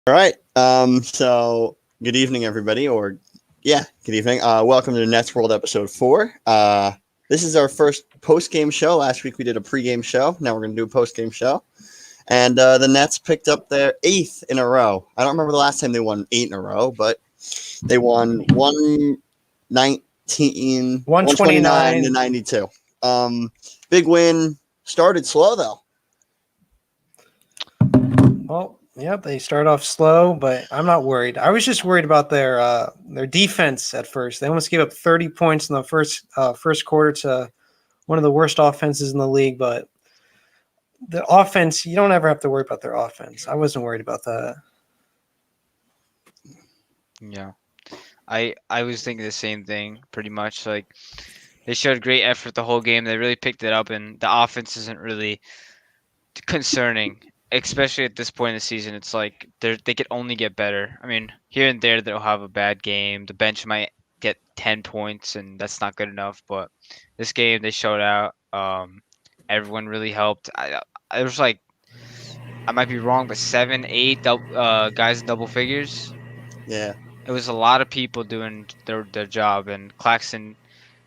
All right. So good evening, everybody, good evening. Welcome to the Nets World episode 4. This is our first post-game show. Last week we did a pre-game show. Now we're going to do a post-game show. And the Nets picked up their 8th in a row. I don't remember the last time they won 8 in a row, but they won 129 to 129. 92. Big win. Started slow, though. Well, yep, they start off slow, but I'm not worried. I was just worried about their defense at first. They almost gave up 30 points in the first quarter to one of the worst offenses in the league. But the offense, you don't ever have to worry about their offense. I wasn't worried about that. Yeah, I was thinking the same thing pretty much. Like they showed great effort the whole game. They really picked it up, and the offense isn't really concerning, especially at this point in the season. It's like they could only get better. I mean, here and there they'll have a bad game. The bench might get 10 points, and that's not good enough. But this game they showed out. Everyone really helped. I was like, I might be wrong, but 7, 8 guys in double figures. Yeah. It was a lot of people doing their job, and Claxton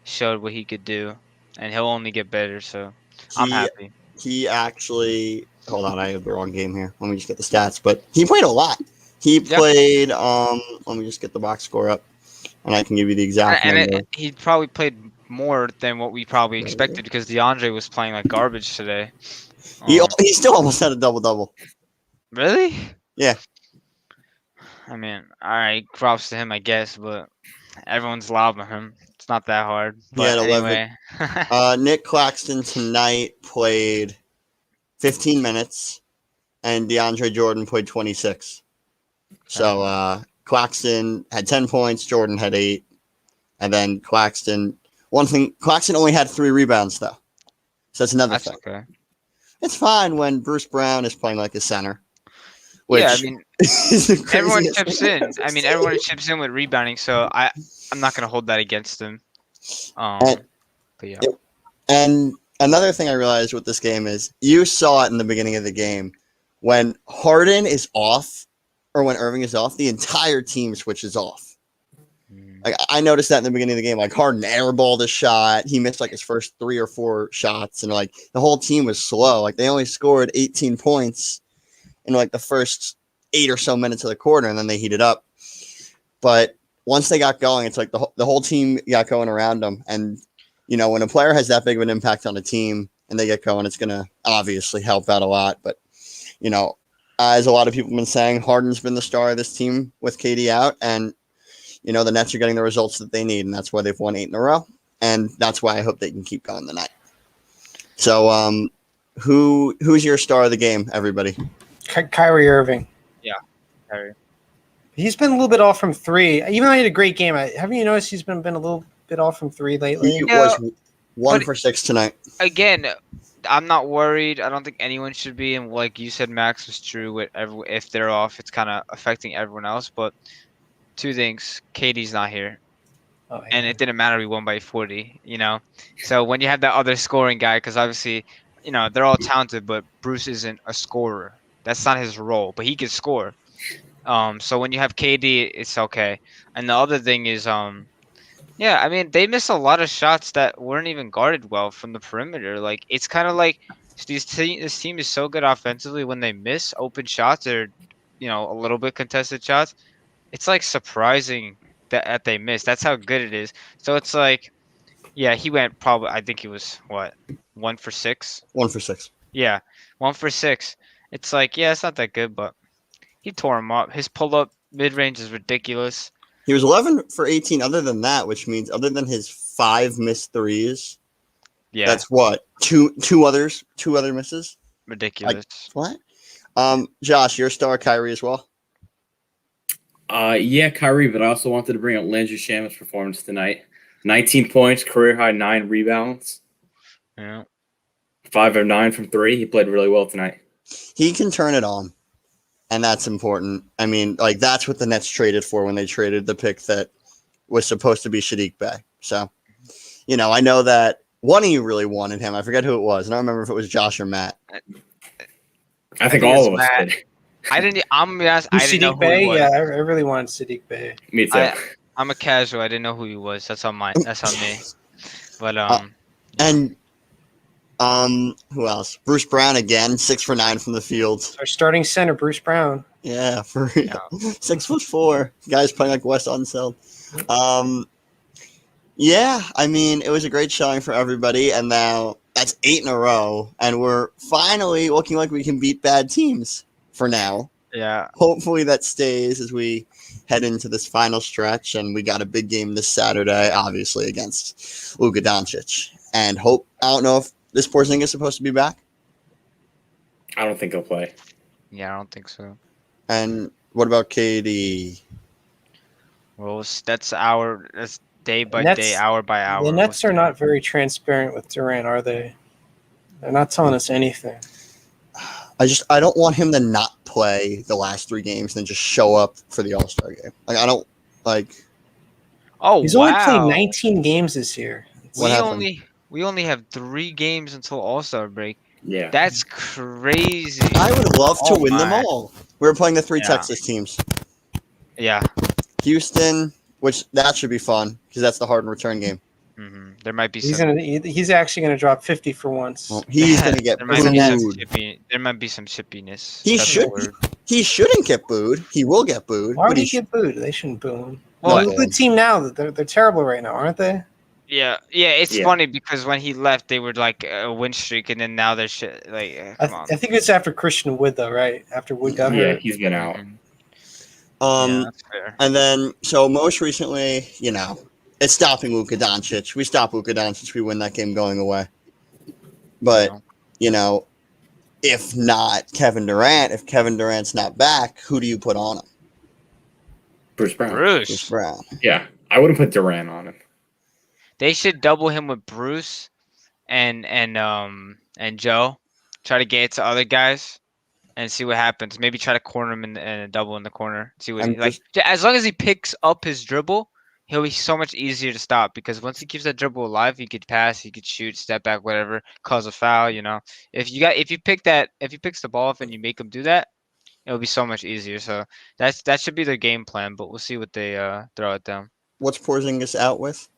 showed what he could do, and he'll only get better. So I'm happy. He actually hold on, I have the wrong game here. Let me just get the stats. But he played a lot. He played let me just get the box score up and I can give you the exact number. He probably played more than what we probably expected because DeAndre was playing like garbage today. He still almost had a double. Really? Yeah. I mean, all right, props to him, I guess, but everyone's lobbing him. It's not that hard. But anyway. Nick Claxton tonight played 15 minutes, and DeAndre Jordan played 26. So Claxton had 10 points, Jordan had 8, and then Claxton only had 3 rebounds, though. So that's another thing. Okay. It's fine when Bruce Brown is playing like a center. Yeah, I mean, everyone chips in. I mean, everyone chips in with rebounding, so I'm not gonna hold that against them. But yeah. And another thing I realized with this game is you saw it in the beginning of the game when Harden is off or when Irving is off, the entire team switches off. Like I noticed that in the beginning of the game, like Harden airballed a shot. He missed like his first 3 or 4 shots, and like the whole team was slow. Like they only scored 18 points in like the first 8 or so minutes of the quarter, and then they heated up. But once they got going, it's like the whole team got going around them. And, you know, when a player has that big of an impact on a team and they get going, it's going to obviously help out a lot. But, you know, as a lot of people have been saying, Harden's been the star of this team with KD out. And, you know, the Nets are getting the results that they need. And that's why they've won 8 in a row. And that's why I hope they can keep going tonight. So who's your star of the game, everybody? Kyrie Irving. Yeah, Kyrie. He's been a little bit off from 3. Even though he had a great game, haven't you noticed he's been a little bit off from 3 lately? He was 1 for 6 tonight. Again, I'm not worried. I don't think anyone should be. And like you said, Max was true. With if they're off, it's kind of affecting everyone else. But 2 things: KD's not here, and it didn't matter. We won by 40. You know, so when you have that other scoring guy, because obviously, you know, they're all talented, but Bruce isn't a scorer. That's not his role, but he can score. So when you have KD, it's okay. And the other thing is, yeah, I mean, they miss a lot of shots that weren't even guarded well from the perimeter. Like, it's kind of like this team is so good offensively when they miss open shots or, you know, a little bit contested shots. It's like surprising that they miss. That's how good it is. So it's like, yeah, he went probably, I think he was, 1 for 6? 1 for 6. Yeah, 1 for 6. It's like, yeah, it's not that good, but he tore him up. His pull-up mid-range is ridiculous. He was 11 for 18 other than that, which means other than his 5 missed threes, that's what? Two other misses? Ridiculous. Like, what? Josh, your star Kyrie as well? Yeah, Kyrie, but I also wanted to bring up Landry Shamet's performance tonight. 19 points, career-high 9 rebounds. Yeah. 5 of 9 from 3. He played really well tonight. He can turn it on, and that's important. I mean, like, that's what the Nets traded for when they traded the pick that was supposed to be Saddiq Bey. So, you know, I know that one of you really wanted him. I forget who it was. I don't remember if it was Josh or Matt. I think all of us did. I'm gonna be honest. I didn't know Sadiq who he Bey? was. Yeah, I really wanted Sadiq Bey. Me too. I'm a casual. I didn't know who he was. That's on That's on me. But And who else? Bruce Brown again, 6 for 9 from the field. Our starting center, Bruce Brown. Yeah, for real. 6'4". Guys playing like West Unseld. Yeah, I mean, it was a great showing for everybody, and now that's 8 in a row, and we're finally looking like we can beat bad teams for now. yeah, Hopefully that stays as we head into this final stretch, and we got a big game this Saturday, obviously against Luka Doncic. And I don't know if this Porzingis is supposed to be back. I don't think he'll play. yeah, I don't think so. And what about KD? Well, that's day by Nets- day, hour by hour. The Nets are not very transparent with Durant, are they? They're not telling us anything. I don't want him to not play the last 3 games and then just show up for the All-Star game. Like I don't like. Oh, He's only played 19 games this year. What happened? We only have 3 games until All-Star break. Yeah. That's crazy. I would love to Oh win them my. all. We were playing the 3 Yeah. Texas teams. Yeah. Houston, which that should be fun because that's the Harden return game. There might be He's some. he's actually gonna drop 50 for once. Well, he's gonna get there might be some booed. there might be some chippiness. He That's the should. word. He shouldn't get booed. He will get booed. Why but would he he get booed? They shouldn't boo him. Well, Well, look at the team now. They're terrible right now, aren't they? Yeah, it's Yeah. funny because when he left, they were like a win streak, and then now they're shit. Like, come on. I think it's after Christian Wood, though, right? After Wood got Yeah, hurt. he's been out. Mhm. Yeah, that's fair. And then, so most recently, it's stopping Luka Doncic. We stop Luka Doncic, we win that game going away. But, if not Kevin Durant, if Kevin Durant's not back, who do you put on him? Bruce Brown. Bruce Bruce. Brown. Yeah, I wouldn't put Durant on him. They should double him with Bruce and Joe. Try to get it to other guys and see what happens. Maybe try to corner him in a double in the corner. See what I'm as long as he picks up his dribble, he'll be so much easier to stop because once he keeps that dribble alive, he could pass, he could shoot, step back, whatever, cause a foul. If he picks the ball up and you make him do that, it'll be so much easier. So that should be their game plan. But we'll see what they throw at them. What's Porzingis out with?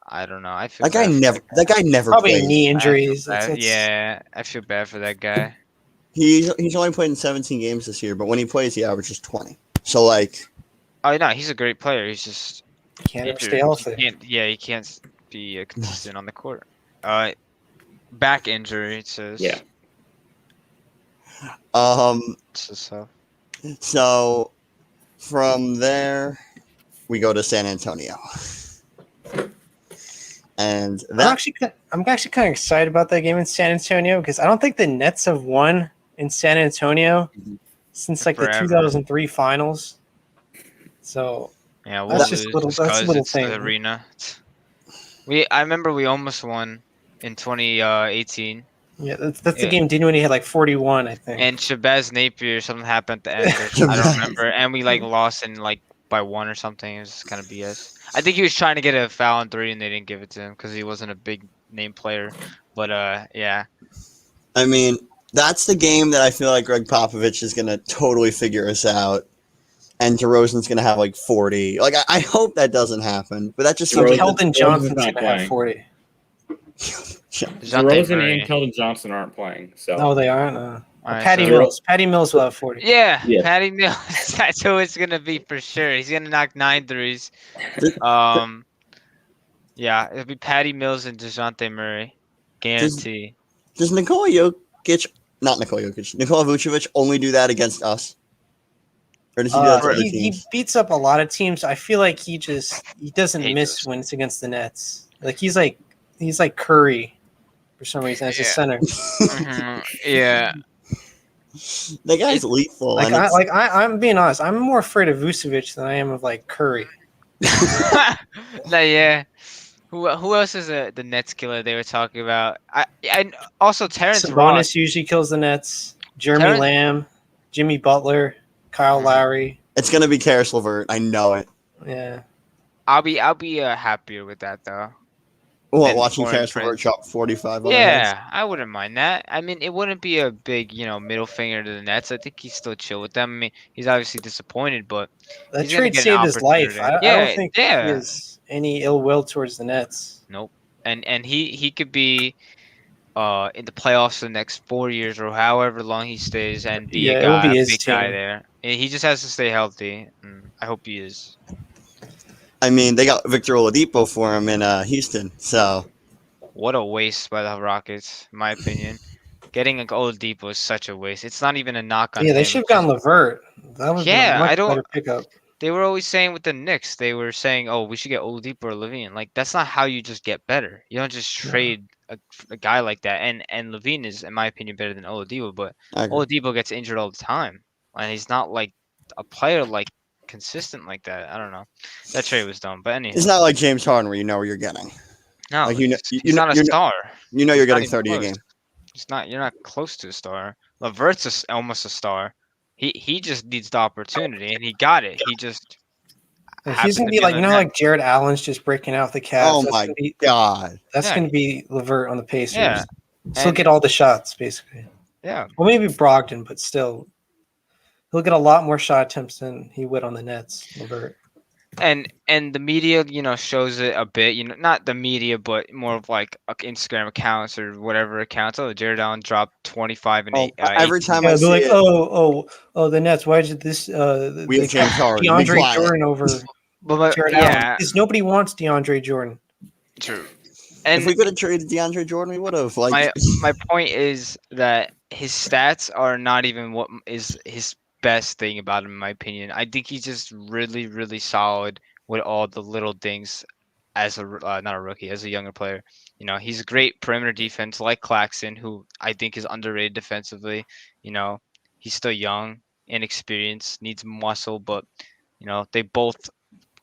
I don't know. I feel That guy bad. never Probably played. knee injuries. Yeah, I feel bad for that guy. He's only played in 17 games this year, but when he plays, he averages 20. So, Oh no, he's a great player. He's just Can't ever injured. stay healthy. He can't be consistent on the court. Back injury. It says. Yeah. It's just tough. So from there, we go to San Antonio. And I'm actually kind of excited about that game in San Antonio because I don't think the Nets have won in San Antonio since like the Forever. 2003 finals. So Yeah, we'll That's lose just little- just that's 'cause little it's the thing. arena. I remember we almost won in 2018, yeah, that's the Yeah. game didn't when he had like 41, I think. and Shabazz Napier something happened at the end. I don't remember, and we lost in by 1 or something. It was kind of BS. I think he was trying to get a foul on 3 and they didn't give it to him because he wasn't a big name player. But yeah, I mean, that's the game that I feel like Greg Popovich is going to totally figure us out. And DeRozan's going to have 40. I hope that doesn't happen. But that just seems like Keldon Johnson's not gonna have playing. 40. DeJounte DeRozan Murray. and Keldon Johnson aren't playing. So No, they aren't. Alright, Patty so- Mills. Patty Mills will have 40. Yeah, Yeah. Patty Mills. That's who it's gonna be for sure. He's gonna knock 9 threes. Yeah, it'll be Patty Mills and DeJounte Murray, guarantee. Does Nikola Vucevic only do that against us? Or does he do that to other He teams? beats up a lot of teams. I feel like he doesn't Hates miss us. when it's against the Nets. He's like Curry for some reason as a Yeah. center. Mhm, Yeah, That guy's lethal. Like and it's- I'm being honest. I'm more afraid of Vucevic than I am of Curry. no, yeah. Who else is the Nets killer they were talking about? I also Terrence Sabonis Ross. usually kills the Nets. Jeremy Terrence- Lamb, Jimmy Butler, Kyle Mhm. Lowry. it's going to be Karis LeVert. I know it. Yeah. I'll be happier with that though. What, and watching foreign Karis LeVert friends. chop 45 on our heads? Yeah, I wouldn't mind that. I mean, it wouldn't be a big, middle finger to the Nets. I think he's still chill with them. I mean, he's obviously disappointed, but That he's gonna trade get an saved his life. opportunity. I don't Yeah, think he yeah. has any ill will towards the Nets. Nope. And he could be in the playoffs for the next 4 years or however long he stays and be Yeah, it will be a his big guy team. there. And he just has to stay healthy. And I hope he is. I mean, they got Victor Oladipo for him in Houston, so What a waste by the Rockets, in my opinion. Getting an Oladipo is such a waste. It's not even a knock on Yeah, they him. should have It's just, gotten Levert. That would have been a yeah, much I don't. better pickup. They were always saying with the Knicks, they were saying, "Oh, we should get Oladipo or Levine." Like that's not how you just get better. You don't just No. trade a guy like that. And Levine is, in my opinion, better than Oladipo. But I agree. Oladipo gets injured all the time, and he's not like a player like consistent like that. I don't know. That trade was dumb. But anyhow, It's not like James Harden where you know where you're getting. no, Like you know, he's not a you know, star. you know He's you're not getting even 30 a close. game. He's not. You're not close to a star. Levert's almost a star. He just needs the opportunity, and he got it. He just And he's happened gonna to be be on like, the you know, net. like Jared Allen's just breaking out the Cavs. Oh my God. That's Yeah. gonna be Levert on the Pacers. Yeah. So he'll And- get all the shots basically. Yeah. Well, maybe Brogdon, but still, he'll get a lot more shot attempts than he would on the Nets. Levert. And the media, shows it a bit. Not the media, but more of like Instagram accounts or whatever accounts. Oh, Jared Allen dropped 25 and Oh, 8. every 18. time Yeah, I they're see like, it, oh, the Nets. Why did this? we have They James got Harden. Be DeAndre quiet. Jordan over But Jared Allen yeah, because nobody wants DeAndre Jordan. true. If And we could have traded DeAndre Jordan, we would have. Like, my point is that his stats are not even what is his best thing about him, in my opinion. I think he's just really, really solid with all the little things as not a rookie, as a younger player. He's a great perimeter defense like Claxton, who I think is underrated defensively. He's still young, inexperienced, needs muscle, but they both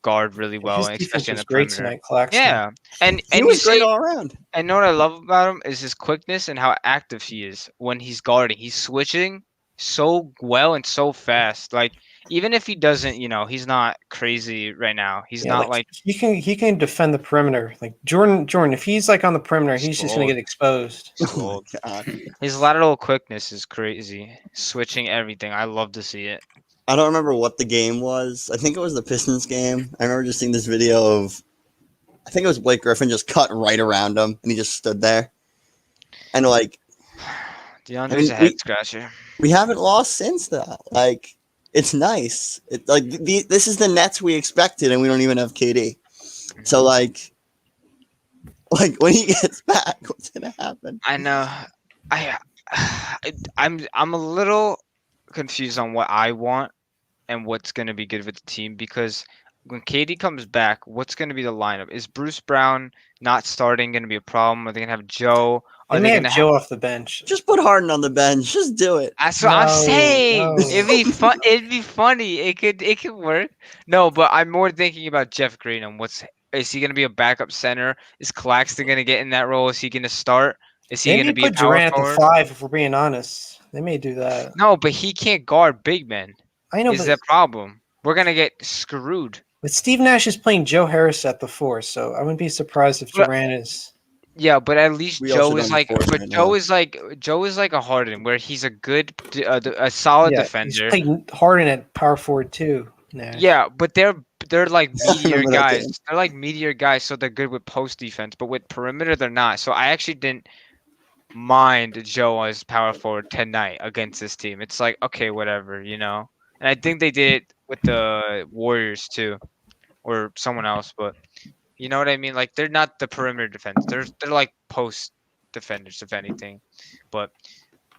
guard really well, His defense especially on was the great perimeter. tonight, Claxton. Yeah, and he you was great see, all around. I know what I love about him is his quickness and how active he is when he's guarding. He's switching so well and so fast. Like even if he doesn't, he's not crazy right now. He's Yeah, not like he can defend the perimeter. Like Jordan, if he's like on the perimeter, he's just gonna Slow. get exposed. Oh my God. his lateral quickness is crazy. Switching everything. I love to see it. I don't remember what the game was. I think it was the Pistons game. I remember just seeing this video of, I think it was Blake Griffin just cut right around him, and he just stood there. And like, DeAndre's a head scratcher. we haven't lost since that. Like, it's nice. It like this is the Nets we expected, and we don't even have KD. So like when he gets back, what's gonna happen? I know. I'm a little confused on what I want and what's going to be good with the team because when KD comes back, what's going to be the lineup? Is Bruce Brown not starting going to be a problem? Are they going to have Joe? They Are may they have going to Joe off the bench. Just put Harden on the bench. Just do it. That's what I'm No, saying. no. It'd be fun. It'd be funny. It could work. No, but I'm more thinking about Jeff Green and is he going to be a backup center? Is Claxton going to get in that role? Is he going to start? Is he going Maybe to be a put power Durant at the forward? 5 if we're being honest. They may do that. No, but he can't guard big men. I know, Is but the problem? We're gonna get screwed. Steve Nash is playing Joe Harris at the 4, so I wouldn't be surprised if But- Durant is. Yeah, but at least We also Joe is don't like, enforce but right Joe now. is like a Harden, where he's a good, a solid He's defender. playing Harden at power forward too. Nash. Yeah, but they're like I meteor remember that guys. game. They're like meteor guys, so they're good with post defense. But with perimeter, they're not. So I actually didn't mind Joe as power forward tonight against this team. It's like okay, whatever, And I think they did it with the Warriors too, or someone else. But you know what I mean? Like they're not the perimeter defense. They're like post defenders, if anything. But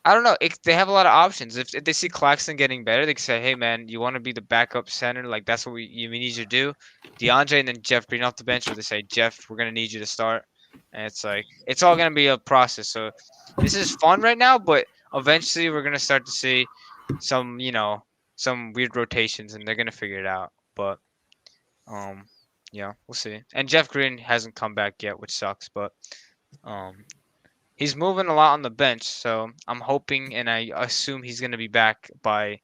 I don't know. They have a lot of options. If they see Claxton getting better, they can say, "Hey, man, you want to be the backup center? Like that's what we need you to do." DeAndre and then Jeff Green off the bench, or they say, "Jeff, we're gonna need you to start." And it's like it's all gonna be a process. So this is fun right now, but eventually we're gonna start to see some, some weird rotations, and they're gonna figure it out. But yeah, we'll see. And Jeff Green hasn't come back yet, which sucks. But he's moving a lot on the bench, so I'm hoping and I assume he's gonna be back by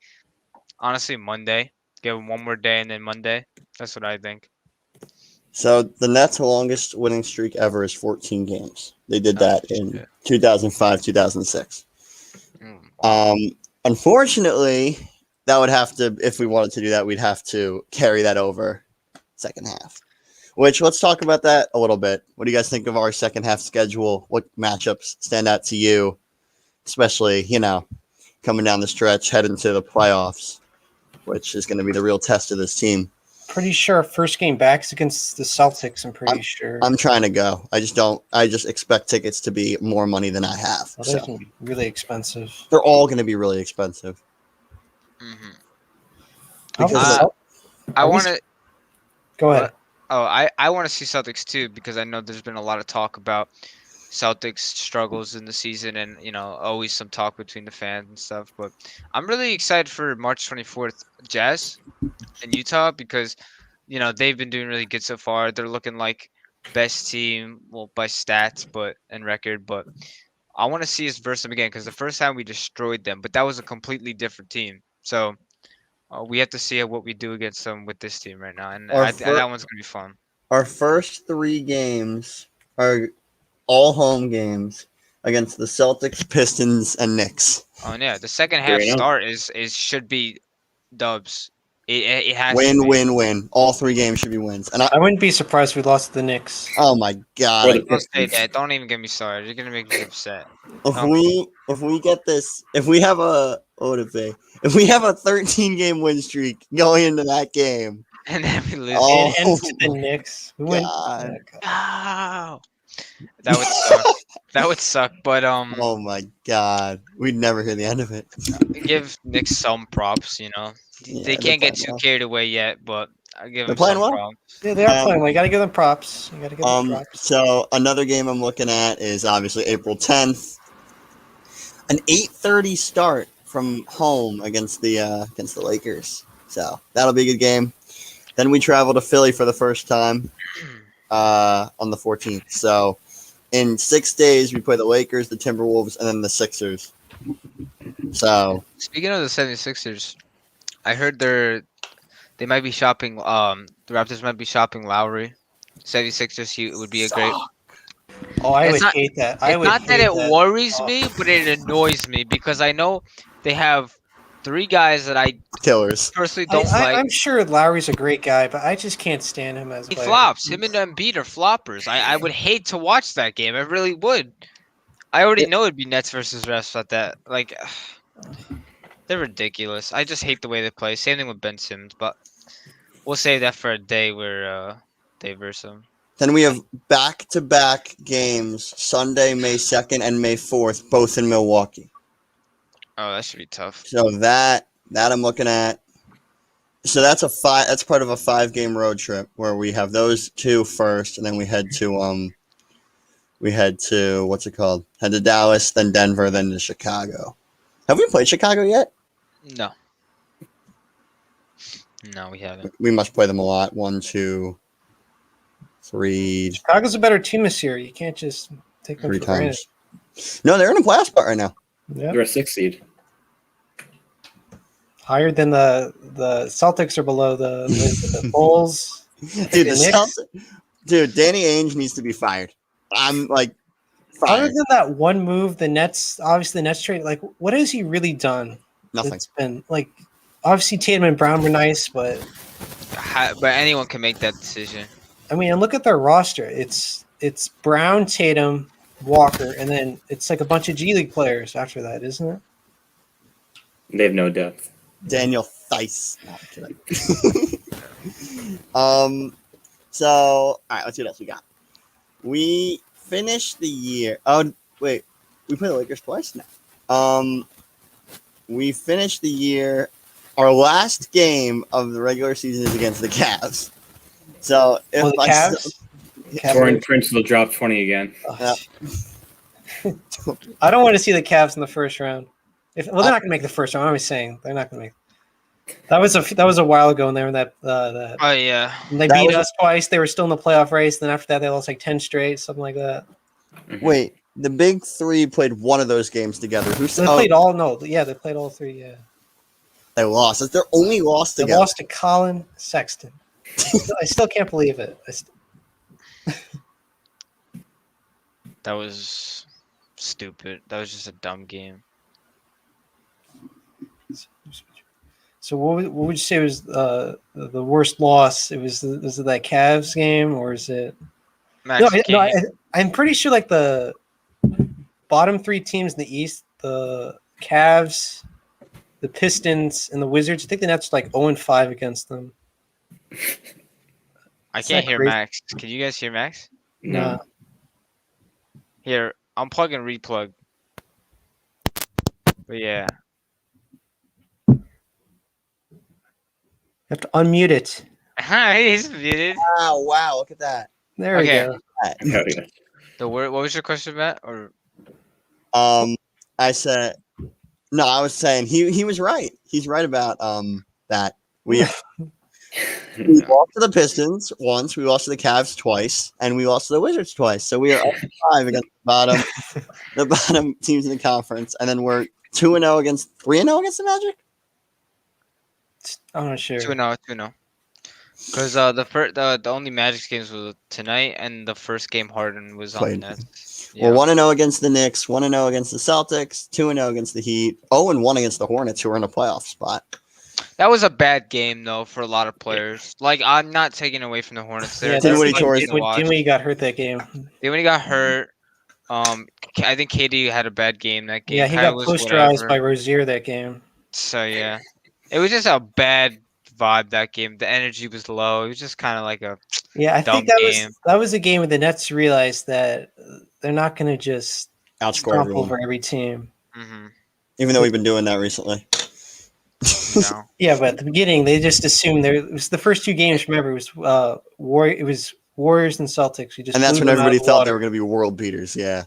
honestly Monday. Give him one more day and then Monday. That's what I think. So the Nets' longest winning streak ever is 14 games. They did Oh, that in shit. 2005, 2006. Wow. Unfortunately, that would have to, if we wanted to do that, we'd have to carry that over second half. Which, let's talk about that a little bit. What do you guys think of our second half schedule? What matchups stand out to you, especially, coming down the stretch, heading to the playoffs, which is going to be the real test of this team. Pretty sure our first game back is against the Celtics. I'm pretty sure. I'm trying to go. I just expect tickets to be more money than I have. Well, So they're going to be really expensive. they're all going to be really expensive. Mhm. How about Because the Cel- I Are we want to. Go ahead. Oh, I want to see Celtics too because I know there's been a lot of talk about Celtics struggles in the season and always some talk between the fans and stuff. But I'm really excited for March 24th Jazz in Utah because they've been doing really good so far. They're looking like best team, well, by stats, but and record. But I want to see us versus them again because the first time we destroyed them, but that was a completely different team. So we have to see what we do against them with this team right now, and that one's gonna be fun. Our first 3 games are all home games against the Celtics, Pistons, and Knicks. Oh yeah, the second Fair half enough. start is should be dubs. It has to Win, be. win, win. All 3 games should be wins. And I wouldn't be surprised if we lost to the Knicks. oh my Or god, the Don't say Pistons. that. Don't even get me started. You're gonna make me upset. if we get this, if we have a what would it be? If we have a 13-game win streak going into that game, And then we lose. Oh, And to the Knicks. We went. God. No. That would suck. That would suck. But oh my god, we'd never hear the end of it. give Nick some props. Yeah, They they're can't get playing too well. carried away yet, but I give They're them playing some well. props. Yeah, they are Um, playing. We got to give them props. You got to give them props. So another game I'm looking at is obviously April 10th, an 8:30 start from home against the Lakers. So that'll be a good game. Then we travel to Philly for the first time on the 14th. So in 6 days we play the Lakers, the Timberwolves, and then the Sixers. So Speaking of the 76ers, I heard they might be shopping. The Raptors might be shopping Lowry. 76ers, he would be a great. Oh, I It's would not- hate that. I It's would not that hate it that. worries Oh. me, but it annoys me because I know they have 3 guys that I killers. personally don't I, like. I'm sure Lowry's a great guy, but I just can't stand him as a He player. flops. Him and Embiid are floppers. I would hate to watch that game. I really would. I already know it'd be Nets versus refs at that. Like, they're ridiculous. I just hate the way they play. Same thing with Ben Simmons, but we'll save that for a day where they verse them. Then we have back-to-back games Sunday, May 2nd and May 4th, both in Milwaukee. Oh, that should be tough. So that I'm looking at. So that's that's part of a 5-game road trip where we have those 2 first, and then we head to what's it called? Head to Dallas, then Denver, then to Chicago. Have we played Chicago yet? No. No, we haven't. We must play them a lot. 1, 2, 3, Chicago's a better team this year. You can't just take them 3 for granted. times. No, they're in a playoff spot right now. Yeah. They're a 6 seed. Higher than the Celtics or below the Bulls. Dude, The Knicks? Dude, Danny Ainge needs to be fired. I'm like Other fired. than that one move, the Nets trade, like, what has he really done? Nothing. It's been like, obviously Tatum and Brown were nice, but But anyone can make that decision. I mean, and look at their roster. It's Brown, Tatum, Walker, and then it's like a bunch of G League players after that, isn't it? They have no depth. Daniel Theis. No, I'm kidding. So, all right, let's see what else we got. We finished the year. Oh, wait. We play the Lakers twice now. We finished the year. Our last game of the regular season is against the Cavs. So, if The Cavs? Torian Prince will drop 20 again. Oh, I don't want to see the Cavs in the first round. They're not going to make the first round. I'm always saying they're not going to make. That was a while ago, and they were in that. Oh yeah. They That beat was- us twice. They were still in the playoff race. Then after that, they lost like 10 straight, something like that. Wait, the big 3 played one of those games together. Who's So they played all. No, yeah, they played all 3. Yeah, They lost. It's their only loss they together. lost to Colin Sexton. I still can't believe it. That was stupid. That was just a dumb game. So what would you say was the worst loss? Was it that Cavs game or is it? Max, I'm pretty sure like the bottom three teams in the East, the Cavs, the Pistons, and the Wizards. I think the Nets are like 0-5 against them. I Isn't can't that hear crazy? Max. Can you guys hear Max? No. Here, unplug and replug. But yeah. You have to unmute it. He's muted. Wow, look at that. There Okay. we go. Hell yeah. What was your question, Matt? Or I said no. I was saying he was right. He's right about that. We lost to the Pistons once. We lost to the Cavs twice, and we lost to the Wizards twice. So we are 5 against the bottom teams in the conference, and then we're 2-0 against 3-0 against the Magic. I'm not sure. 2-0, 2-0. Because the only Magic games was tonight, and the first game Harden was on the Played. Nets. Yeah. We're 1-0 against the Knicks, 1-0 against the Celtics, 2-0 against the Heat, 0-1 against the Hornets, who are in a playoff spot. That was a bad game though for a lot of players. Like I'm not taking away from the Hornets. There, Yeah, Dinwiddie they're tore fun his- to watch. Dinwiddie got hurt that game. Dinwiddie got hurt. I think KD had a bad game that game. Yeah, he Kyrie got was posterized whatever. by Rozier that game. So yeah, it was just a bad vibe that game. The energy was low. It was just kind of like a Yeah, I Dumb think game. that was a game where the Nets realized that they're not going to just Outscore stomp everyone, over every team. even though we've been doing that recently. no. Yeah, but at the beginning they just assumed it was the first two games. Remember, it was Warriors and Celtics. We just And that's blew when them out everybody of the thought water. they were going to be world beaters. Yeah.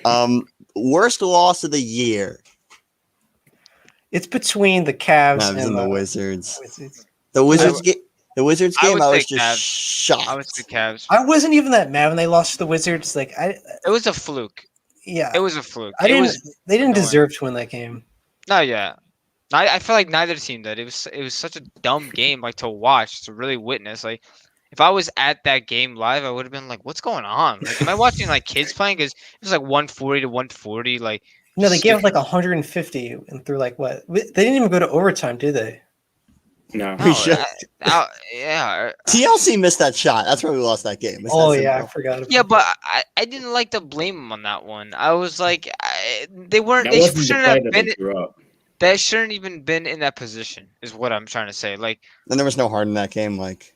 Yeah. Worst loss of the year. It's between the Cavs Cavs and and the the Wizards. Wizards. The Wizards game. The Wizards I game. would I was say just Cavs. shocked. I was the Cavs. I wasn't even that mad when they lost to the Wizards. Like It was a fluke. yeah, It was a fluke. I It didn't. was They didn't annoying. deserve to win that game. no, yeah. I feel like neither team did. It was such a dumb game like to watch, to really witness. Like if I was at that game live, I would have been like, "What's going on? Like, am I watching like kids playing?" Because it was like 140 to 140. Like No, they gave up stupid. like 150 and through like what? They didn't even go to overtime, did they? No. We No, should- yeah, TLC missed that shot. That's why we lost that game. It's that Oh yeah, I simple. forgot. About yeah, but I didn't like to blame them on that one. I was like, they weren't. That They wasn't the shouldn't play have that been. they drew up. They shouldn't even been in that position. Is what I'm trying to say. Like, And there was no heart in that game. Like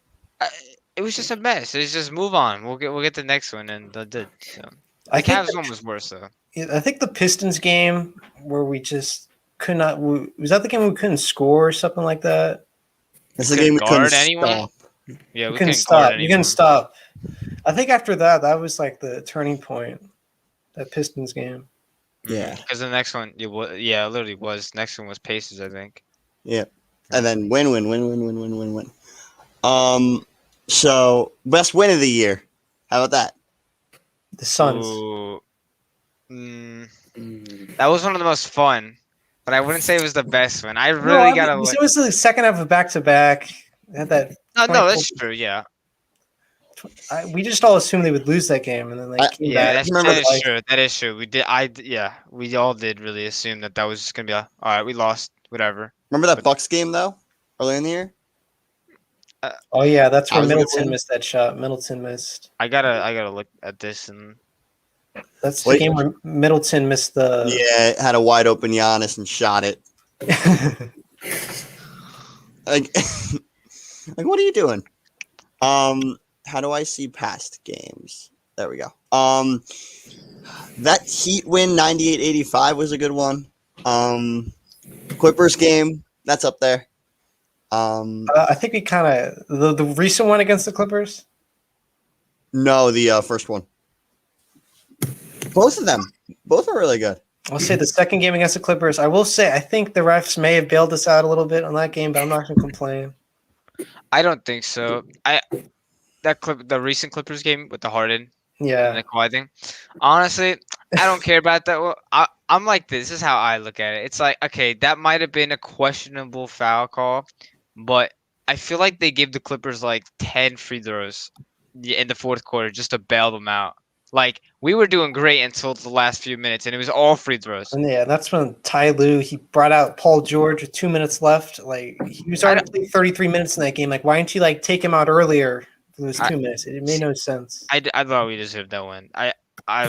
it was just a mess. It's just move on. We'll get the next one, and the so. The I think Cavs one was worse though. I think the Pistons game where we just could not. Was that the game we couldn't score or something like that? it's a Couldn't game we couldn't guard anyone? stop. Yeah, We we couldn't guard stop. You anyone. couldn't stop. I think after that, that was like the turning point. That Pistons game. Yeah. Because the next one, it literally was. Next one was Pacers, I think. And then win. So best win of the year. How about that? The Suns. Ooh. That was one of the most fun, but I wouldn't say it was the best one. I really gotta. It was the second half of back to back. Had that. No, 24 that's true. Yeah, We just all assumed they would lose that game, and then they came yeah, back. remember that the- is true. That is true. We did. We all did really assume that was just gonna be all right. We lost. Whatever. Remember that Bucks game though, earlier in the year? Oh yeah, that's where That was a good Middleton win. missed that shot. Middleton missed. I gotta look at this and. That's Wait. the game where Middleton missed the. Yeah, had a wide open Giannis and shot it. Like, like what are you doing? How do I see past games? There we go. That Heat win 98-85 was a good one. Clippers game, that's up there. I think we kind of the recent one against the Clippers. No, the first one. Both of them. Both are really good. I'll say the second game against the Clippers. I will say I think the refs may have bailed us out a little bit on that game, but I'm not going to complain. I don't think so. The recent Clippers game with the Harden and Yeah, the Kawhi thing. Honestly, I don't care about that. Well, I'm like this is how I look at it. It's like okay, that might have been a questionable foul call, but I feel like they gave the Clippers like 10 free throws in the fourth quarter just to bail them out. Like we were doing great until the last few minutes, and it was all free throws. And yeah, that's when Ty Lue he brought out Paul George with 2 minutes left. Like he was already playing 33 minutes in that game. Like why didn't you like take him out earlier for those 2 minutes? It made no sense. I thought we deserved that win. I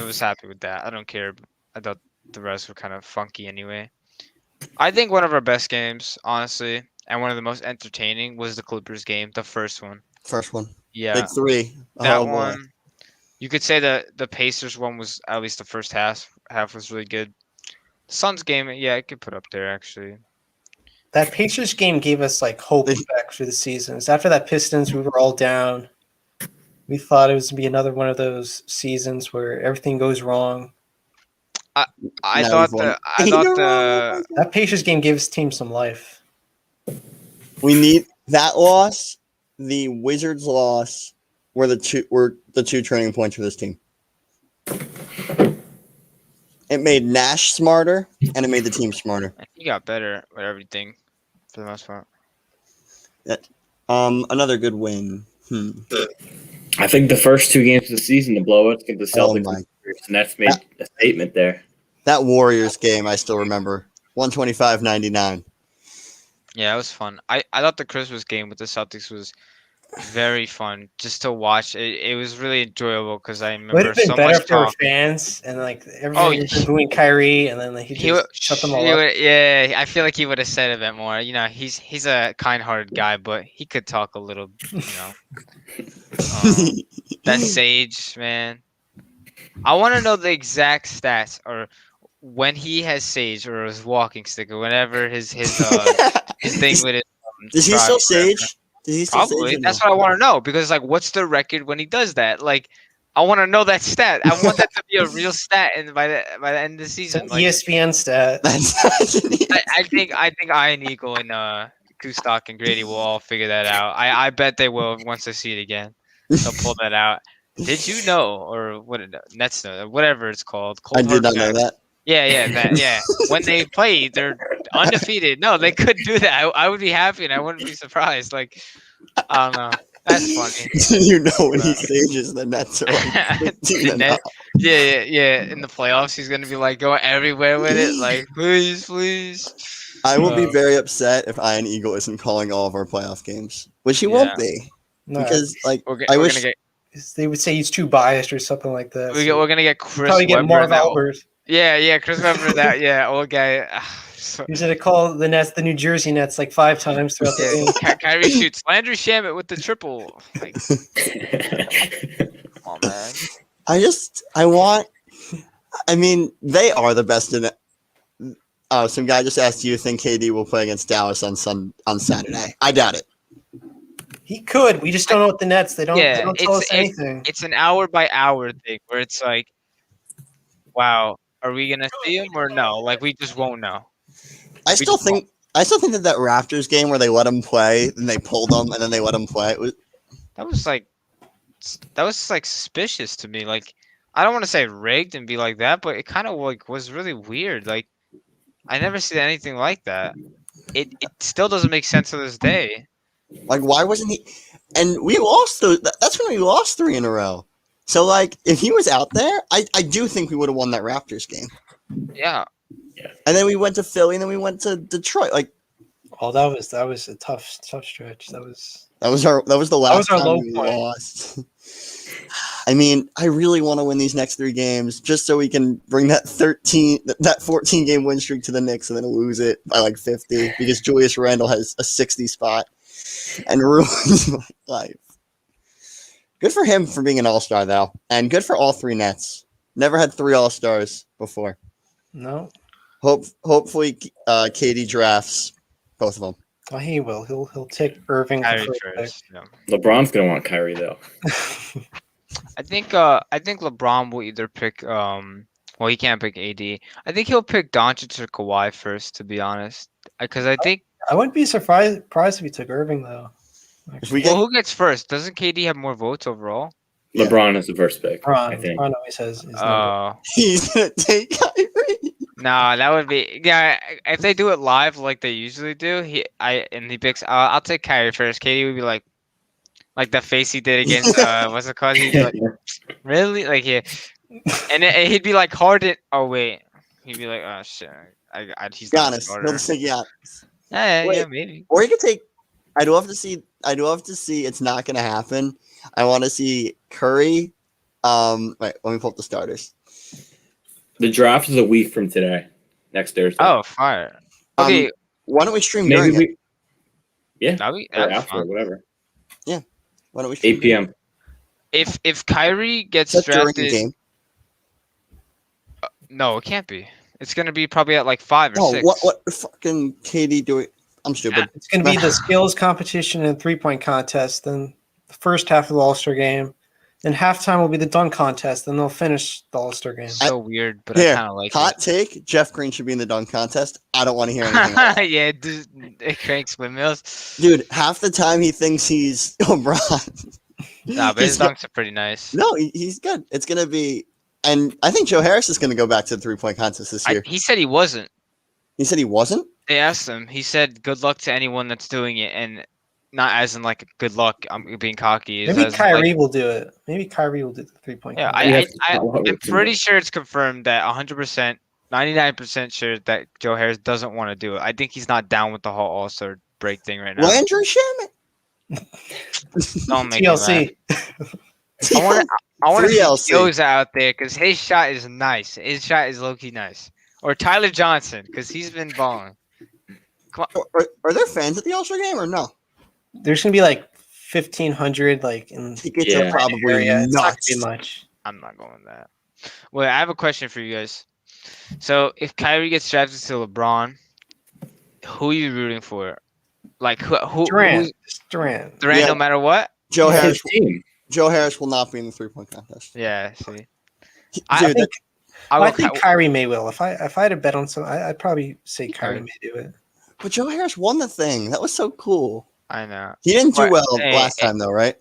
was happy with that. I don't care. I thought the rest were kind of funky anyway. I think one of our best games, honestly, and one of the most entertaining was the Clippers game, the first one. First one. Yeah, Big three. that Oh, boy. one. You could say that the Pacers one was at least the first half was really good. The Suns game, yeah, I could put up there actually. That Pacers game gave us like hope back for the seasons. After that Pistons, we were all down. We thought it was gonna be another one of those seasons where everything goes wrong. I Now thought we've won. the That Pacers game gave his team some life. We need that loss. The Wizards loss were the two turning points for this team. It made Nash smarter, and it made the team smarter. he got better with everything for the most part. Another good win. I think the first 2 games of the season, the blowouts against the Oh Celtics my. and Nets made a statement there. That Warriors game, I still remember. 125-99. Yeah, it was fun. I thought the Christmas game with the Celtics was very fun just to watch. It was really enjoyable because I Would remember have been so better much if there were talk. fans and like everybody was he- booing Kyrie and then like, he He would, just shut them all up. yeah, I feel like he would have said a bit more. You know, he's a kind-hearted guy, but he could talk a little. You know, that Sage man. I want to know the exact stats or when he has Sage or his walking stick or whenever his thing with it. Does he still Sage? Does he still Probably. Sage? or That's no? what I want to know because like, what's the record when he does that? Like, I want to know that stat. I want that to be a real stat, and by the end of the It's season, an like, ESPN stat. I think Ian Eagle and Kustok and Grady will all figure that out. I bet they will once they see it again. They'll pull that out. Did you know, or what? Nets know, whatever it's called. I Cold did Hard not know Facts. that. Yeah. When they play, they're undefeated. No, they could do that. I would be happy and I wouldn't be surprised. Like, I don't know. That's funny. You know when he Sages, the Nets are like 15 The and net- up. yeah. In the playoffs, he's gonna be like going everywhere with it. Like, please. I will be Oh. very upset if Ian Eagle isn't calling all of our playoff games, which he won't be No, because, like, We're I gonna wish get they would say he's too biased or something like that. we're gonna get Chris probably get Webber. Marv That, Albert. yeah, Chris Webber. That old guy. So, He's gonna call the Nets the New Jersey Nets like 5 times throughout the game. Kyrie shoots. Landry Shamet with the triple. Like, come on, man. I mean, they are the best in it. Oh, some guy just asked, do you think KD will play against Dallas on Saturday? I doubt it. He could. We just don't know what the Nets. They don't. Yeah, they don't tell us it's- anything. It's an hour by hour thing where it's like, wow, are we gonna see him or no? Like we just won't know. I still just think that Raptors game where they let him play, then they pulled him, and then they let him play. That was like suspicious to me. Like I don't want to say rigged and be like that, but it kind of like was really weird. Like I never seen anything like that. It still doesn't make sense to this day. Like, why wasn't he? And we lost those. That's when we lost 3 in a row. So, like, if he was out there, I do think we would have won that Raptors game. Yeah, And then we went to Philly, and then we went to Detroit. Like, Oh, that was a tough stretch. That was that was the last our time low we point. lost. I mean, I really want to win these next 3 games just so we can bring that 14 game win streak to the Knicks and then lose it by like 50 because Julius Randle has a 60 spot and ruins my life. Good for him for being an all-star though, and good for all 3 Nets. Never had 3 all-stars before. no. Hopefully, KD drafts both of them. Oh, he will. He'll take Irving. Kyrie for first. Yeah. LeBron's gonna want Kyrie though. I think LeBron will either pick well he can't pick AD. I think he'll pick Doncic or Kawhi first, to be honest. Because I think I wouldn't be surprised if he took Irving though. If we well, get who gets first? Doesn't KD have more votes overall? Yeah. LeBron is the first pick. I think. Ron always has his number. Oh. he's gonna take Kyrie. No, that would be if they do it live like they usually do. He picks. I'll take Kyrie first. KD would be like Like the face he did against what's it called? He'd be like, really? Like yeah, and he'd be like Harden. Oh wait, he'd be like, oh shit, he's not a Giannis. starter. He'll just take Giannis. Yeah, Wait. maybe. Or you could take. I do have to see. It's not going to happen. I want to see Curry. Wait, let me pull up the starters. The draft is a week from today, next Thursday. Oh, fire. Okay, Why don't we stream maybe during it? we. Yeah, that'd be or that's after, fun. whatever. Why don't we stream 8 p.m. If Kyrie gets That's during the drafted, game. no, it can't be. It's gonna be probably at like 5 or Oh, 6. what fucking KD doing? I'm stupid. It's going to be the skills competition and 3-point contest. Then the first half of the All-Star game. Then halftime will be the dunk contest. Then they'll finish the All-Star game. So weird, but Here, I kind of like Hot take: Jeff Green should be in the dunk contest. I don't want to hear anything. else. it. Yeah, it cranks windmills. Dude, half the time he thinks he's LeBron. Nah, but his He's- dunks are pretty nice. No, he's good. It's gonna be, and I think Joe Harris is gonna go back to the 3-point contest this year. He said he wasn't. He said he wasn't. They asked him. He said, "Good luck to anyone that's doing it," and not as in like good luck. I'm being cocky. It's Maybe as in, Kyrie like, will do it. Maybe Kyrie will do the 3-point yeah, contest. I'm pretty sure it's confirmed that 100%, 99% sure that Joe Harris doesn't want to do it. I think he's not down with the whole All-Star break thing right now. Landry Shamet. Don't make me laugh. TLC. I want to 3LC. see Joe's out there because his shot is nice. His shot is low-key nice. Or Tyler Johnson because he's been balling. Are there fans at the All-Star game or no? There's going to be like 1,500 like in Tickets Yeah. are probably area. It's not going nuts. to be much. I'm not going with that. Well, I have a question for you guys. So, if Kyrie gets drafted to LeBron, who are you rooting for? Like who? Durant. who's- It's Durant. Durant, Yeah. no matter what. Joe His Harris. team. Joe Harris will not be in the 3-point contest. Yeah. See, I Dude, think I go think Ky- Kyrie may will. If I had to bet on some, I'd probably say Kyrie Okay. may do it. but Joe Harris won the thing. That was so cool. I know. He didn't do But, well hey, last time though, right?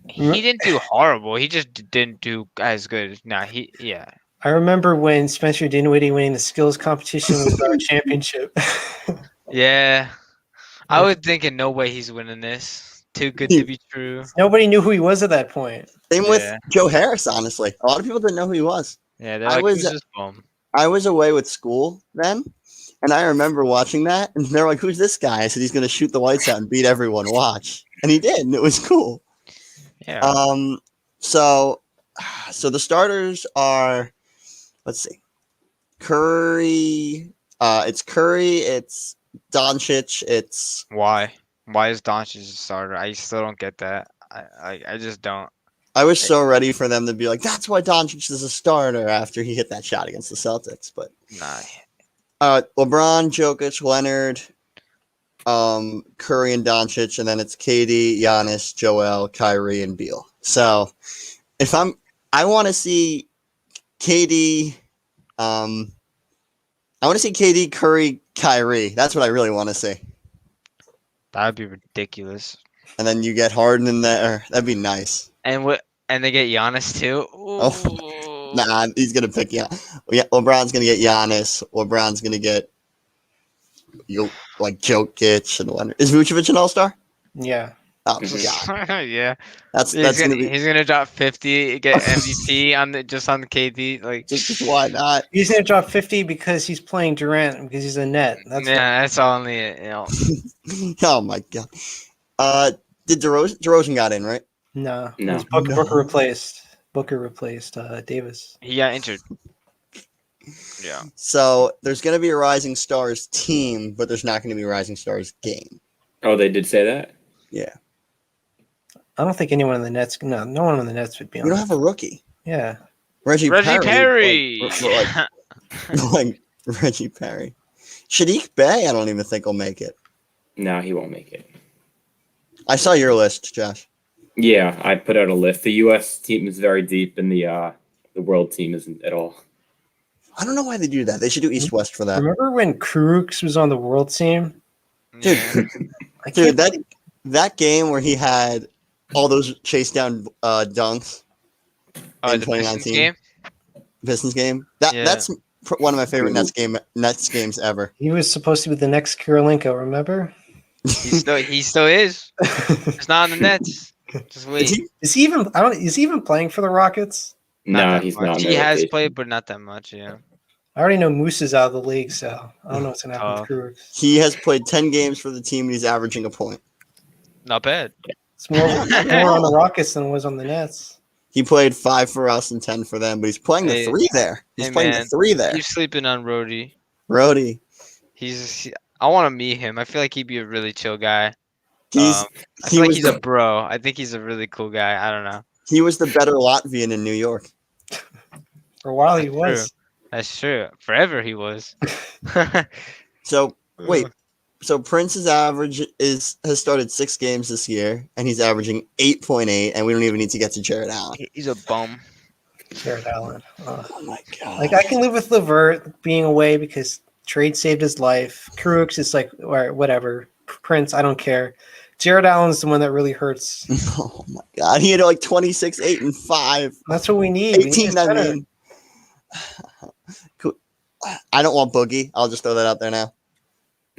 He didn't do horrible. He just didn't do as good. Nah, yeah. I remember when Spencer Dinwiddie winning the skills competition with our championship. Yeah. I was thinking, no way he's winning this. Too good to be true. Nobody knew who he was at that point. Same with Yeah. Joe Harris. Honestly, a lot of people didn't know who he was. Yeah, they're I like, was- who's this bum? I was away with school then, and I remember watching that, and they're like, "Who's this guy?" I said, "He's going to shoot the lights out and beat everyone. Watch," and he did, and it was cool. Yeah. So the starters are, let's see, Curry. It's Curry. It's Doncic. It's Why? Why is Doncic a starter? I still don't get that. I just don't. I was so ready for them to be like, "That's why Doncic is a starter" after he hit that shot against the Celtics. But Nah. LeBron, Jokic, Leonard, Curry, and Doncic, and then it's KD, Giannis, Joel, Kyrie, and Beal. So I want to see KD. I want to see KD, Curry, Kyrie. That's what I really want to see. That would be ridiculous. And then you get Harden in there. That'd be nice. And they get Giannis too. Oh, Nah, he's gonna pick LeBron's gonna get Giannis. LeBron's gonna get like Jokic and Leonard. Is Vucevic an All-Star? Yeah. Oh god, Yeah. that's He's gonna be he's gonna drop 50, get MVP on the KD. Like just why not? He's going to drop 50 because he's playing Durant because he's a net. That's yeah, that's only it. You know. Oh my god. Did DeRozan got in, right? No. No. It's Booker, No. Booker replaced Davis. He got injured. Yeah. So there's gonna be a Rising Stars team, but there's not gonna be a Rising Stars game. Oh, they did say that? Yeah. I don't think anyone in the Nets. No one in the Nets would be on. We don't that. have a rookie. Yeah. Reggie Perry. like Reggie Perry. Shadik Bey, I don't even think will make it. No, he won't make it. I saw your list, Josh. Yeah, I put out a list. The U.S. team is very deep, and the world team isn't at all. I don't know why they do that. They should do East-West for that. Remember when Krooks was on the world team? Dude, Yeah. I dude, can't that game where he had all those chase down dunks Oh, in the Pistons 2019. game. Pistons game. That's one of my favorite Nets games ever. He was supposed to be the next Kirilenko, remember? He still is. It's not on the Nets. Just wait. Is he even? I don't. Is he even playing for the Rockets? Not No, that he's much. not. in He their has rotation. played, but not that much. Yeah. I already know Moose is out of the league, so I don't know what's gonna happen with Cruz. He has played 10 games for the team and he's averaging a point. Not bad. It's more on the Rockets than it was on the Nets. He played 5 for us and 10 for them, but he's playing the Hey, 3 there. He's hey, playing man, the 3 there. Keep sleeping on Rhodey. Rhodey. I want to meet him. I feel like he'd be a really chill guy. He's I he feel like was he's a bro. I think he's a really cool guy. I don't know. he was the better Latvian in New York. For a while, he That's was. That's true. Forever he was. So wait, so Prince's average has started 6 games this year, and he's averaging 8.8, and we don't even need to get to Jared Allen. He's a bum. Jared Allen. Oh my god! Like I can live with Levert being away because trade saved his life. Crooks is like, or whatever. Prince, I don't care. Jared Allen's the one that really hurts. Oh my god! He had like 26, 8, and 5. That's what we need. We need 18, a I center. mean. Cool. I don't want Boogie. I'll just throw that out there now.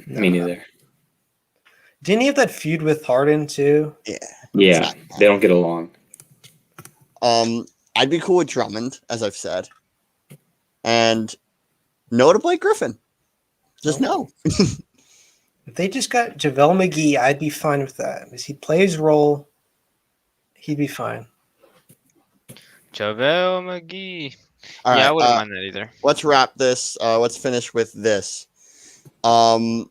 Me neither. Didn't he have that feud with Harden too? Yeah, they don't get along. I'd be cool with Drummond, as I've said, and no to Blake Griffin. Just no. If they just got JaVale McGee, I'd be fine with that. Because he'd play his role, he'd be fine. JaVale McGee. All Yeah, I right, wouldn't mind that either. let's wrap this. Let's finish with this. Who?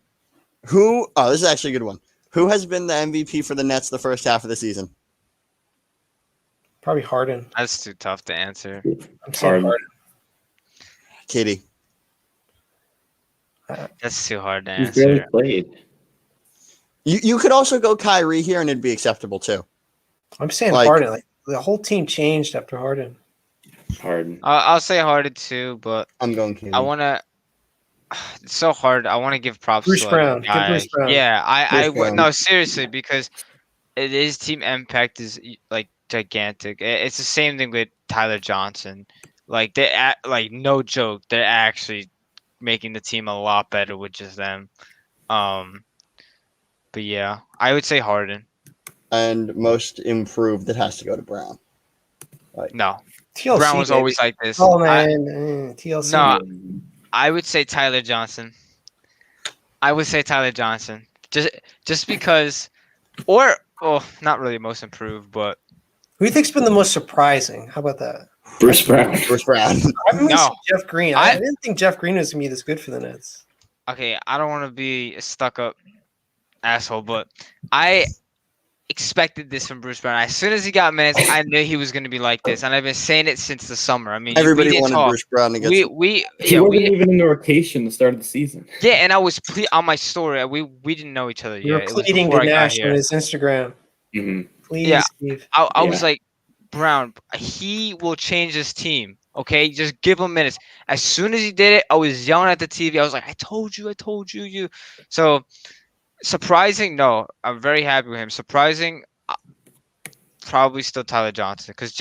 Oh, this is actually a good one. Who has been the MVP for the Nets the first half of the season? Probably Harden. That's too tough to answer. I'm saying Harden. Harden. Katie. That's too hard to He's barely answer. played. You could also go Kyrie here, and it'd be acceptable too. I'm saying Like- Harden. Like the whole team changed after Harden. Harden. I'll say Harden too, but I'm going Katie. I want to. It's so hard. I want to give props Bruce to Brown. a Give guy. Bruce Brown. Yeah, I Bruce Brown. no, seriously, because his team impact is like gigantic. It's the same thing with Tyler Johnson. Like like no joke, they're actually making the team a lot better with just them. But yeah, I would say Harden. And most improved, it has to go to Brown. No, TLC. Brown was baby. always like this. Oh I- man, TLC. No, I would say Tyler Johnson. Just because, or not really most improved, but Who do you think's been the most surprising? How about that? Bruce Brown. Bruce Brown. I've been No. Jeff Green. I didn't think Jeff Green was gonna be this good for the Nets. okay, I don't want to be a stuck-up asshole, but I expected this from Bruce Brown. As soon as he got minutes, I knew he was going to be like this, and I've been saying it since the summer. I mean, Everybody we didn't wanted talk. Bruce Brown to get. We He wasn't even in the rotation the start of the season. yeah, and I was on my story. We didn't know each other You were yet. It was pleading before to I got Nash on here. his Instagram. hmm Please, Yeah. Steve. I was Yeah. like, Brown, he will change this team. Okay, just give him minutes. As soon as he did it, I was yelling at the TV. I was like, I told you, you. So surprising, no, I'm very happy with him. Surprising, probably still Tyler Johnson because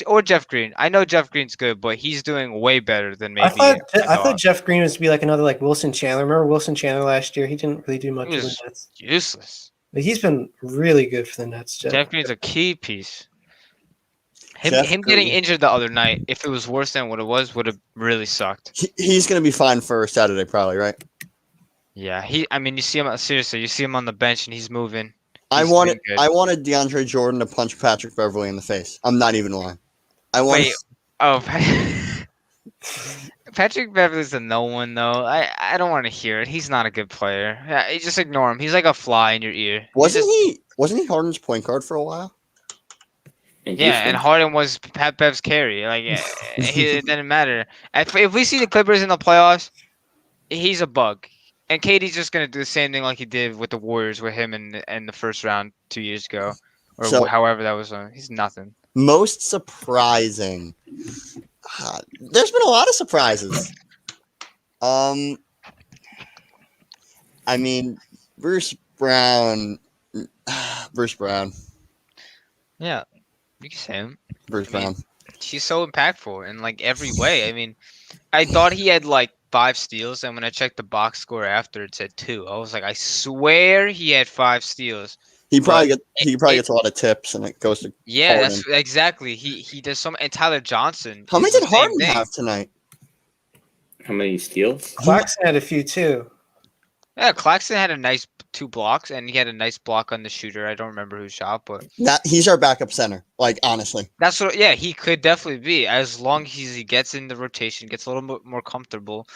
or Jeff Green. I know Jeff Green's good, but he's doing way better than maybe. I thought Jeff Green was to be like another like Wilson Chandler. Remember Wilson Chandler last year? He didn't really do much He for the was Nets. useless. But he's been really good for the Nets. Jeff Green's a key piece. Jeff Him getting Green. injured the other night, if it was worse than what it was, would have really sucked. He's going to be fine for Saturday, probably, right? Yeah, I mean, you see him seriously. You see him on the bench and he's moving. I He's wanted doing good. I wanted DeAndre Jordan to punch Patrick Beverly in the face. I'm not even lying. I want. Wait, oh, Patrick Beverly's a no one though. I don't want to hear it. He's not a good player. Yeah, you just ignore him. He's like a fly in your ear. Wasn't he Harden's point guard for a while? Yeah, and Harden was Pat Bev's carry. Like it didn't matter. If we see the Clippers in the playoffs, he's a bug. And KD's just gonna do the same thing like he did with the Warriors with him in the first round 2 years ago, or So- however that was. He's nothing. Most surprising. There's been a lot of surprises. I mean, Bruce Brown. Bruce Brown. Yeah, you can say him. Bruce I mean, Brown. He's so impactful in like every way. I mean, I thought he had like 5 steals, and when I checked the box score after, it said 2. I was like, I swear he had 5 steals. He probably But gets a lot of tips, and it goes to Yeah, Harden. that's exactly. He does some. And Tyler Johnson. How many is the did same Harden thing. have tonight? How many steals? Claxton had a few too. Yeah, Claxton had a nice 2 blocks, and he had a nice block on the shooter. I don't remember who shot, but He's our backup center. Like honestly, that's what. Yeah, he could definitely be, as long as he gets in the rotation, gets a little bit more comfortable.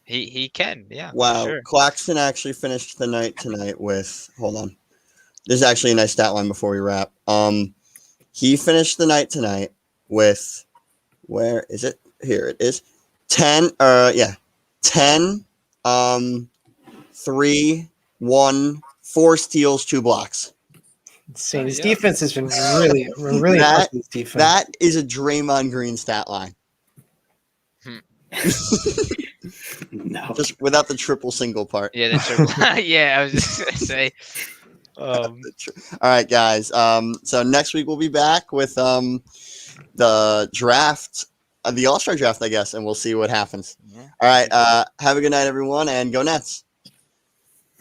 He can. Yeah. for wow. Sure. Claxton actually finished the night tonight with. Hold on, this is actually a nice stat line before we wrap. He finished the night tonight with. Where is it? Here it is. 10. 10. 3, 1, 4 steals, 2 blocks. Insane. His Yeah. defense has been really That- impressive. His defense. That is a Draymond Green stat line. No. Just without the triple single part. Yeah, the triple. Yeah, I was just gonna say. All right, guys. So next week we'll be back with the draft, the All-Star draft, I guess, and we'll see what happens. Yeah. All right. Have a good night, everyone, and go Nets.